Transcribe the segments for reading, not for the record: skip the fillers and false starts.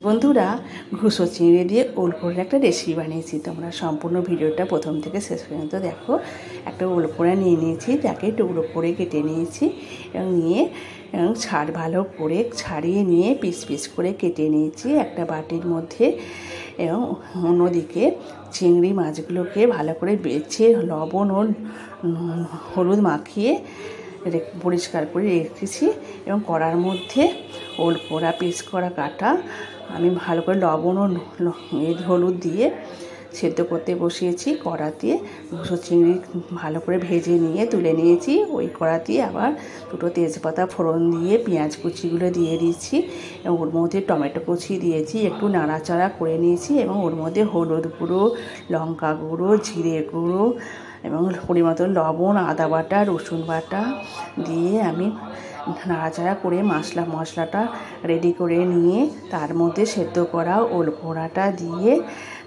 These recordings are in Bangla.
বন্ধুরা, ঘুষো চিংড়ি দিয়ে ওলকোড়ার একটা রেসিপি বানিয়েছি। তোমরা সম্পূর্ণ ভিডিওটা প্রথম থেকে শেষ পর্যন্ত দেখো। একটা ওলকোড়া নিয়ে নিয়েছি, তাকে টুকরো করে কেটে নিয়েছি এবং ছাড় ভালো করে ছাড়িয়ে নিয়ে পিস পিস করে কেটে নিয়েছি একটা বাটির মধ্যে। এবং অন্যদিকে চিংড়ি মাছগুলোকে ভালো করে বেছে লবণ ও হলুদ মাখিয়ে পরিষ্কার করে রেখেছি। এবং কড়ার মধ্যে ওলকোড়া পিস করা কাটা আমি ভালো করে লবণ ও হলুদ দিয়ে সেদ্ধ করতে বসিয়েছি। কড়াতে ঘুষো চিংড়ি ভালো করে ভেজে নিয়ে তুলে নিয়েছি। ওই কড়াতে আবার দুটো তেজপাতা ফোড়ন দিয়ে পেঁয়াজ কুচিগুলো দিয়ে দিয়েছি এবং ওর মধ্যে টমেটো কুচি দিয়েছি, একটু নাড়াচাড়া করে নিয়েছি এবং ওর মধ্যে হলুদ গুঁড়ো, লঙ্কা গুঁড়ো, জিরে গুঁড়ো এবং পরিমাণ লবণ, আদা বাটা, রসুন বাটা দিয়ে আমি নাড়াচাড়া করে মশলাটা রেডি করে নিয়ে তার মধ্যে সেদ্ধ করা ওলকোড়াটা দিয়ে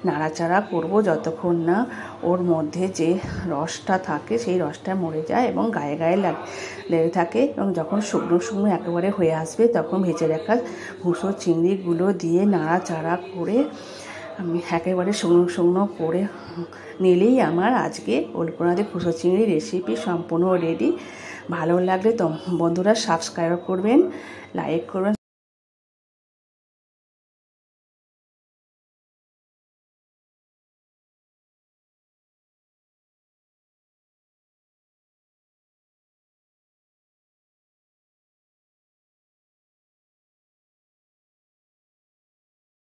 নাড়াচাড়া করব যতক্ষণ না ওর মধ্যে যে রসটা থাকে সেই রসটা মরে যায় এবং গায়ে গায়ে লেগে থাকে। এবং যখন শুকনো শুকনো একেবারে হয়ে আসবে তখন ভেজে রাখা ঘুষো চিংড়িগুলো দিয়ে নাড়াচাড়া করে আমি একেবারে শুকনো শুকনো করে নিলেই আমার আজকে ওলকোড়া দিয়ে ঘুষো চিংড়ি রেসিপি সম্পূর্ণ রেডি। ভালো লাগলে তো বন্ধুরা সাবস্ক্রাইব করবেন, লাইক করবেন।